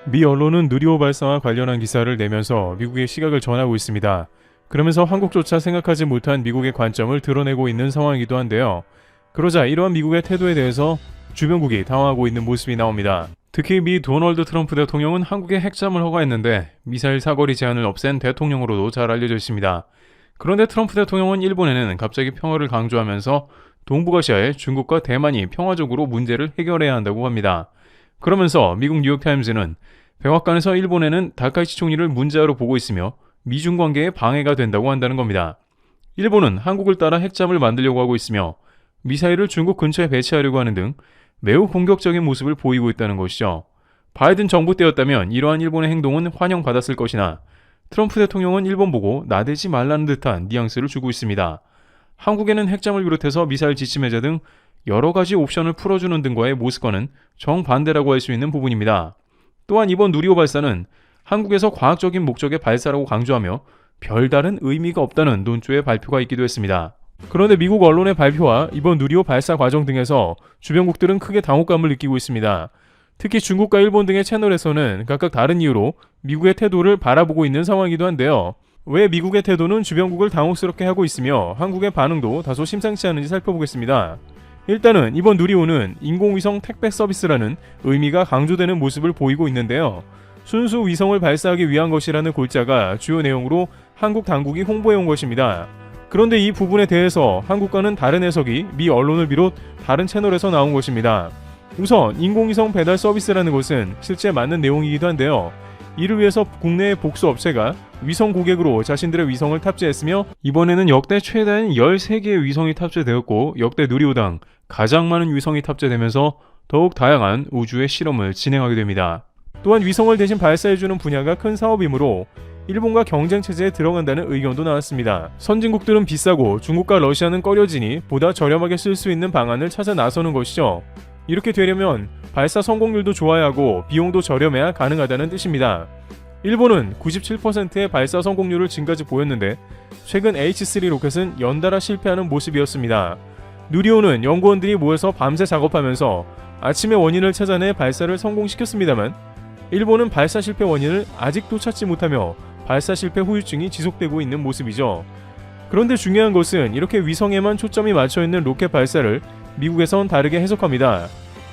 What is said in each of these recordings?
미 언론은 누리호 발사와 관련한 기사를 내면서 미국의 시각을 전하고 있습니다. 그러면서 한국조차 생각하지 못한 미국의 관점을 드러내고 있는 상황이기도 한데요. 그러자 이러한 미국의 태도에 대해서 주변국이 당황하고 있는 모습이 나옵니다. 특히 미 도널드 트럼프 대통령은 한국에 핵잠을 허가했는데 미사일 사거리 제한을 없앤 대통령으로도 잘 알려져 있습니다. 그런데 트럼프 대통령은 일본에는 갑자기 평화를 강조하면서 동북아시아의 중국과 대만이 평화적으로 문제를 해결해야 한다고 합니다. 그러면서 미국 뉴욕타임즈는 백악관에서 일본에는 다카이치 총리를 문제아로 보고 있으며 미중 관계에 방해가 된다고 한다는 겁니다. 일본은 한국을 따라 핵잠을 만들려고 하고 있으며 미사일을 중국 근처에 배치하려고 하는 등 매우 공격적인 모습을 보이고 있다는 것이죠. 바이든 정부 때였다면 이러한 일본의 행동은 환영받았을 것이나 트럼프 대통령은 일본 보고 나대지 말라는 듯한 뉘앙스를 주고 있습니다. 한국에는 핵잠을 비롯해서 미사일 지침 해제 등 여러 가지 옵션을 풀어주는 등과의 모습과는 정반대라고 할 수 있는 부분입니다. 또한 이번 누리호 발사는 한국에서 과학적인 목적의 발사라고 강조하며 별다른 의미가 없다는 논조의 발표가 있기도 했습니다. 그런데 미국 언론의 발표와 이번 누리호 발사 과정 등에서 주변국들은 크게 당혹감을 느끼고 있습니다. 특히 중국과 일본 등의 채널에서는 각각 다른 이유로 미국의 태도를 바라보고 있는 상황이기도 한데요. 왜 미국의 태도는 주변국을 당혹스럽게 하고 있으며 한국의 반응도 다소 심상치 않은지 살펴보겠습니다. 일단은 이번 누리호는 인공위성 택배 서비스라는 의미가 강조되는 모습을 보이고 있는데요. 순수 위성을 발사하기 위한 것이라는 골자가 주요 내용으로 한국 당국이 홍보해온 것입니다. 그런데 이 부분에 대해서 한국과는 다른 해석이 미 언론을 비롯 다른 채널에서 나온 것입니다. 우선 인공위성 배달 서비스라는 것은 실제 맞는 내용이기도 한데요. 이를 위해서 국내의 복수 업체가 위성 고객으로 자신들의 위성을 탑재했으며 이번에는 역대 최다인 13개의 위성이 탑재되었고 역대 누리호당 가장 많은 위성이 탑재되면서 더욱 다양한 우주의 실험을 진행하게 됩니다. 또한 위성을 대신 발사해주는 분야가 큰 사업이므로 일본과 경쟁체제에 들어간다는 의견도 나왔습니다. 선진국들은 비싸고 중국과 러시아는 꺼려지니 보다 저렴하게 쓸 수 있는 방안을 찾아 나서는 것이죠. 이렇게 되려면 발사 성공률도 좋아야 하고 비용도 저렴해야 가능하다는 뜻입니다. 일본은 97%의 발사 성공률을 지금까지 보였는데 최근 H3 로켓은 연달아 실패하는 모습이었습니다. 누리호는 연구원들이 모여서 밤새 작업하면서 아침에 원인을 찾아내 발사를 성공시켰습니다만 일본은 발사 실패 원인을 아직도 찾지 못하며 발사 실패 후유증이 지속되고 있는 모습이죠. 그런데 중요한 것은 이렇게 위성에만 초점이 맞춰있는 로켓 발사를 미국에선 다르게 해석합니다.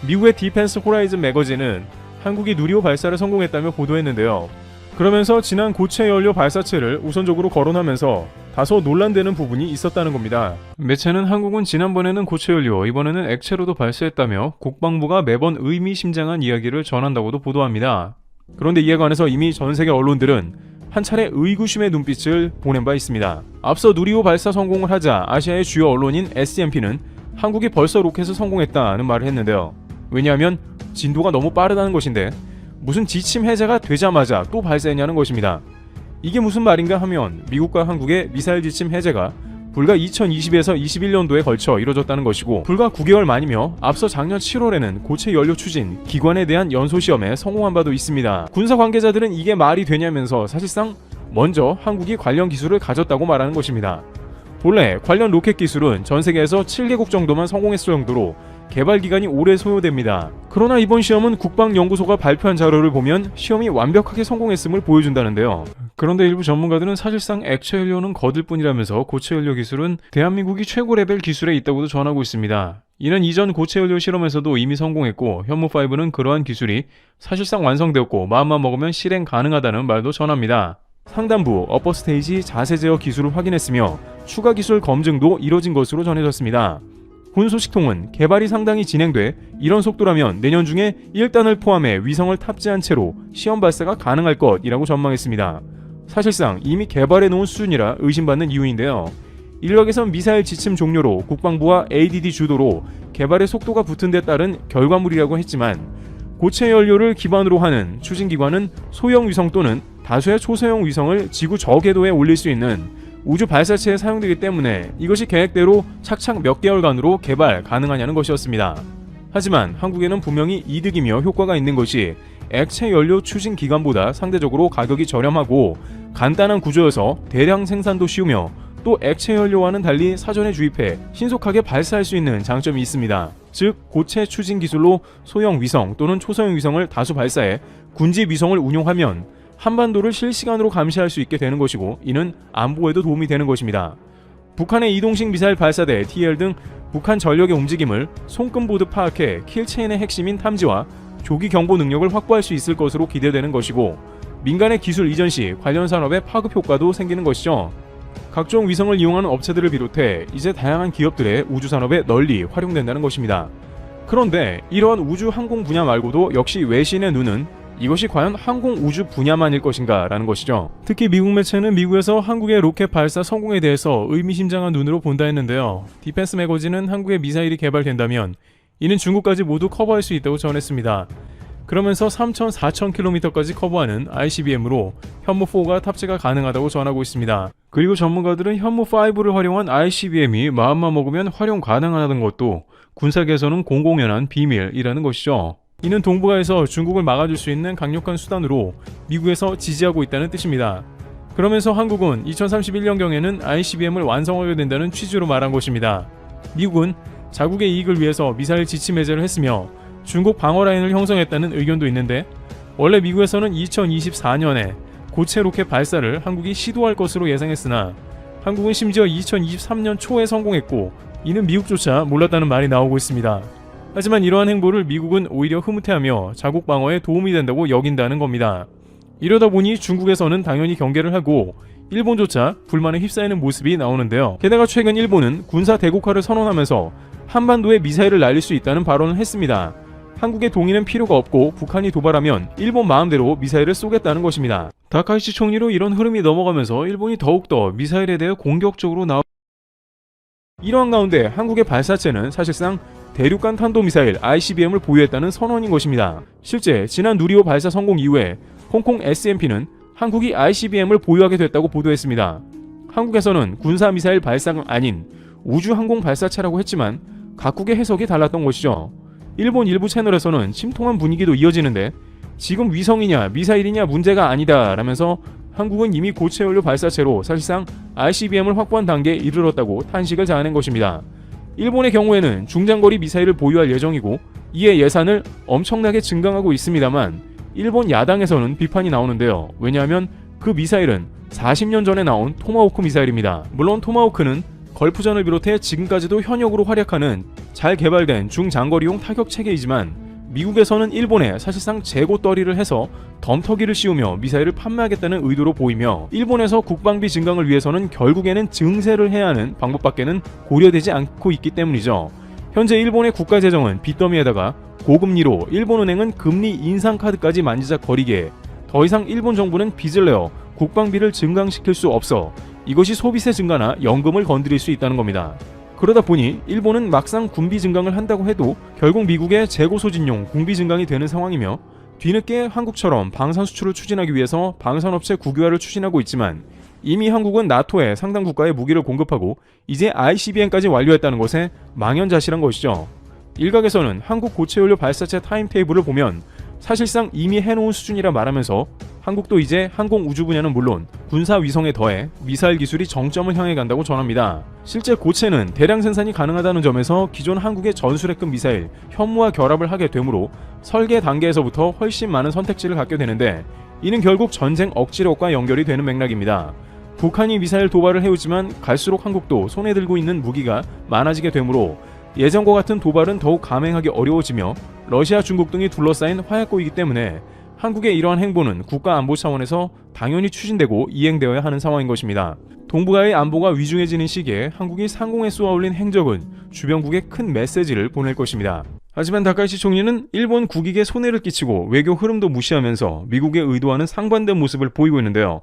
미국의 디펜스 호라이즌 매거진은 한국이 누리호 발사를 성공했다며 보도했는데요. 그러면서 지난 고체 연료 발사체를 우선적으로 거론하면서 다소 논란되는 부분이 있었다는 겁니다. 매체는 한국은 지난번에는 고체 연료, 이번에는 액체로도 발사했다며 국방부가 매번 의미심장한 이야기를 전한다고도 보도합니다. 그런데 이에 관해서 이미 전 세계 언론들은 한 차례 의구심의 눈빛을 보낸 바 있습니다. 앞서 누리호 발사 성공을 하자 아시아의 주요 언론인 SMP는 한국이 벌써 로켓을 성공했다는 말을 했는데요. 왜냐하면 진도가 너무 빠르다는 것인데 무슨 지침 해제가 되자마자 또 발사했냐는 것입니다. 이게 무슨 말인가 하면 미국과 한국의 미사일 지침 해제가 불과 2020에서 21년도에 걸쳐 이뤄졌다는 것이고 불과 9개월 만이며 앞서 작년 7월에는 고체 연료 추진 기관에 대한 연소시험에 성공한 바도 있습니다. 군사 관계자들은 이게 말이 되냐면서 사실상 먼저 한국이 관련 기술을 가졌다고 말하는 것입니다. 본래 관련 로켓 기술은 전 세계에서 7개국 정도만 성공했을 정도로 개발 기간이 오래 소요됩니다. 그러나 이번 시험은 국방연구소가 발표한 자료를 보면 시험이 완벽하게 성공했음을 보여준다는데요. 그런데 일부 전문가들은 사실상 액체 연료는 거들 뿐이라면서 고체 연료 기술은 대한민국이 최고 레벨 기술에 있다고도 전하고 있습니다. 이는 이전 고체 연료 실험에서도 이미 성공했고 현무5는 그러한 기술이 사실상 완성되었고 마음만 먹으면 실행 가능하다는 말도 전합니다. 상단부 어퍼 스테이지 자세 제어 기술을 확인했으며 추가 기술 검증도 이뤄진 것으로 전해졌습니다. 군 소식통은 개발이 상당히 진행돼 이런 속도라면 내년 중에 1단을 포함해 위성을 탑재한 채로 시험 발사가 가능할 것이라고 전망했습니다. 사실상 이미 개발해놓은 수준이라 의심받는 이유인데요. 일각에선 미사일 지침 종료로 국방부와 ADD 주도로 개발의 속도가 붙은 데 따른 결과물이라고 했지만 고체 연료를 기반으로 하는 추진기관은 소형 위성 또는 다수의 초소형 위성을 지구 저궤도에 올릴 수 있는 우주 발사체에 사용되기 때문에 이것이 계획대로 착착 몇 개월간으로 개발 가능하냐는 것이었습니다. 하지만 한국에는 분명히 이득이며 효과가 있는 것이 액체 연료 추진 기간보다 상대적으로 가격이 저렴하고 간단한 구조여서 대량 생산도 쉬우며 또 액체 연료와는 달리 사전에 주입해 신속하게 발사할 수 있는 장점이 있습니다. 즉 고체 추진 기술로 소형 위성 또는 초소형 위성을 다수 발사해 군지 위성을 운용하면 한반도를 실시간으로 감시할 수 있게 되는 것이고, 이는 안보에도 도움이 되는 것입니다. 북한의 이동식 미사일 발사대 TR 등 북한 전력의 움직임을 손금보듯 파악해 킬체인의 핵심인 탐지와 조기 경보 능력을 확보할 수 있을 것으로 기대되는 것이고, 민간의 기술 이전 시 관련 산업의 파급 효과도 생기는 것이죠. 각종 위성을 이용하는 업체들을 비롯해 이제 다양한 기업들의 우주 산업에 널리 활용된다는 것입니다. 그런데 이러한 우주 항공 분야 말고도 역시 외신의 눈은 이것이 과연 항공 우주 분야만일 것인가 라는 것이죠. 특히 미국 매체는 미국에서 한국의 로켓 발사 성공에 대해서 의미심장한 눈으로 본다 했는데요. 디펜스 매거진은 한국의 미사일이 개발된다면 이는 중국까지 모두 커버할 수 있다고 전했습니다. 그러면서 3,4,000km까지 커버하는 ICBM으로 현무4가 탑재가 가능하다고 전하고 있습니다. 그리고 전문가들은 현무5를 활용한 ICBM이 마음만 먹으면 활용 가능하다는 것도 군사계에서는 공공연한 비밀이라는 것이죠. 이는 동북아에서 중국을 막아줄 수 있는 강력한 수단으로 미국에서 지지하고 있다는 뜻입니다. 그러면서 한국은 2031년경에는 ICBM을 완성하게 된다는 취지로 말한 것입니다. 미국은 자국의 이익을 위해서 미사일 지침 해제를 했으며 중국 방어 라인을 형성했다는 의견도 있는데, 원래 미국에서는 2024년에 고체 로켓 발사를 한국이 시도할 것으로 예상했으나 한국은 심지어 2023년 초에 성공했고, 이는 미국조차 몰랐다는 말이 나오고 있습니다. 하지만 이러한 행보를 미국은 오히려 흐뭇해하며 자국 방어에 도움이 된다고 여긴다는 겁니다. 이러다 보니 중국에서는 당연히 경계를 하고 일본조차 불만에 휩싸이는 모습이 나오는데요. 게다가 최근 일본은 군사 대국화를 선언하면서 한반도에 미사일을 날릴 수 있다는 발언을 했습니다. 한국의 동의는 필요가 없고 북한이 도발하면 일본 마음대로 미사일을 쏘겠다는 것입니다. 다카이치 총리로 이런 흐름이 넘어가면서 일본이 더욱더 미사일에 대해 공격적으로 이러한 가운데 한국의 발사체는 사실상 대륙간 탄도미사일 ICBM을 보유했다는 선언인 것입니다. 실제 지난 누리호 발사 성공 이후에 홍콩 SMP는 한국이 ICBM을 보유하게 됐다고 보도했습니다. 한국에서는 군사미사일 발사가 아닌 우주항공 발사체라고 했지만 각국의 해석이 달랐던 것이죠. 일본 일부 채널에서는 침통한 분위기도 이어지는데, 지금 위성이냐 미사일이냐 문제가 아니다 라면서 한국은 이미 고체 연료 발사체로 사실상 ICBM을 확보한 단계에 이르렀다고 탄식을 자아낸 것입니다. 일본의 경우에는 중장거리 미사일을 보유할 예정이고 이에 예산을 엄청나게 증강하고 있습니다만, 일본 야당에서는 비판이 나오는데요. 왜냐하면 그 미사일은 40년 전에 나온 토마호크 미사일입니다. 물론 토마호크는 걸프전을 비롯해 지금까지도 현역으로 활약하는 잘 개발된 중장거리용 타격 체계이지만, 미국에서는 일본에 사실상 재고 떨이를 해서 덤터기를 씌우며 미사일을 판매하겠다는 의도로 보이며, 일본에서 국방비 증강을 위해서는 결국에는 증세를 해야 하는 방법밖에는 고려되지 않고 있기 때문이죠. 현재 일본의 국가재정은 빚더미에다가 고금리로 일본은행은 금리 인상 카드까지 만지작거리기에 더 이상 일본 정부는 빚을 내어 국방비를 증강시킬 수 없어 이것이 소비세 증가나 연금을 건드릴 수 있다는 겁니다. 그러다 보니 일본은 막상 군비 증강을 한다고 해도 결국 미국의 재고 소진용 군비 증강이 되는 상황이며, 뒤늦게 한국처럼 방산 수출을 추진하기 위해서 방산업체 국유화를 추진하고 있지만, 이미 한국은 나토의 상당 국가에 무기를 공급하고 이제 ICBM까지 완료했다는 것에 망연자실한 것이죠. 일각에서는 한국 고체연료 발사체 타임테이블을 보면 사실상 이미 해놓은 수준이라 말하면서 한국도 이제 항공 우주 분야는 물론 군사 위성에 더해 미사일 기술이 정점을 향해 간다고 전합니다. 실제 고체는 대량 생산이 가능하다는 점에서 기존 한국의 전술핵급 미사일 현무와 결합을 하게 되므로 설계 단계에서부터 훨씬 많은 선택지를 갖게 되는데, 이는 결국 전쟁 억지력과 연결이 되는 맥락입니다. 북한이 미사일 도발을 해오지만 갈수록 한국도 손에 들고 있는 무기가 많아지게 되므로 예전과 같은 도발은 더욱 감행하기 어려워지며, 러시아, 중국 등이 둘러싸인 화약고이기 때문에 한국의 이러한 행보는 국가안보 차원에서 당연히 추진되고 이행되어야 하는 상황인 것입니다. 동북아의 안보가 위중해지는 시기에 한국이 상공에 쏘아올린 행적은 주변국에 큰 메시지를 보낼 것입니다. 하지만 다카이치 총리는 일본 국익에 손해를 끼치고 외교 흐름도 무시하면서 미국의 의도와는 상반된 모습을 보이고 있는데요.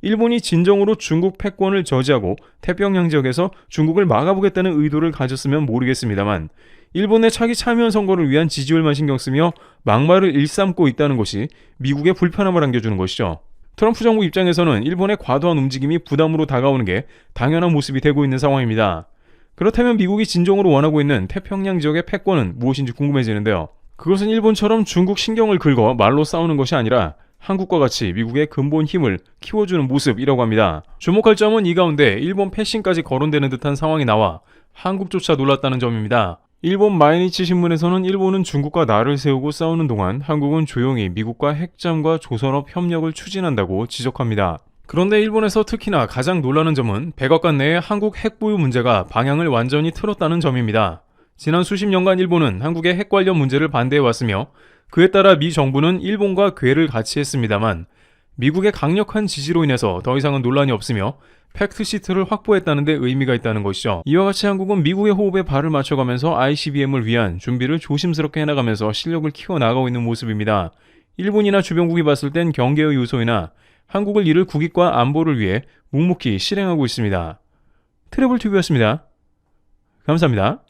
일본이 진정으로 중국 패권을 저지하고 태평양 지역에서 중국을 막아보겠다는 의도를 가졌으면 모르겠습니다만, 일본의 차기 참여연 선거를 위한 지지율만 신경쓰며 막말을 일삼고 있다는 것이 미국의 불편함을 안겨주는 것이죠. 트럼프 정부 입장에서는 일본의 과도한 움직임이 부담으로 다가오는 게 당연한 모습이 되고 있는 상황입니다. 그렇다면 미국이 진정으로 원하고 있는 태평양 지역의 패권은 무엇인지 궁금해지는데요. 그것은 일본처럼 중국 신경을 긁어 말로 싸우는 것이 아니라 한국과 같이 미국의 근본 힘을 키워주는 모습이라고 합니다. 주목할 점은 이 가운데 일본 패싱까지 거론되는 듯한 상황이 나와 한국조차 놀랐다는 점입니다. 일본 마이니치 신문에서는 일본은 중국과 나를 세우고 싸우는 동안 한국은 조용히 미국과 핵잠과 조선업 협력을 추진한다고 지적합니다. 그런데 일본에서 특히나 가장 놀라는 점은 백악관 내에 한국 핵보유 문제가 방향을 완전히 틀었다는 점입니다. 지난 수십 년간 일본은 한국의 핵 관련 문제를 반대해왔으며 그에 따라 미 정부는 일본과 궤를 같이 했습니다만 미국의 강력한 지지로 인해서 더 이상은 논란이 없으며 팩트시트를 확보했다는 데 의미가 있다는 것이죠. 이와 같이 한국은 미국의 호흡에 발을 맞춰가면서 ICBM을 위한 준비를 조심스럽게 해나가면서 실력을 키워나가고 있는 모습입니다. 일본이나 주변국이 봤을 땐 경계의 요소이나 한국을 잃을 국익과 안보를 위해 묵묵히 실행하고 있습니다. 트래블TV였습니다. 감사합니다.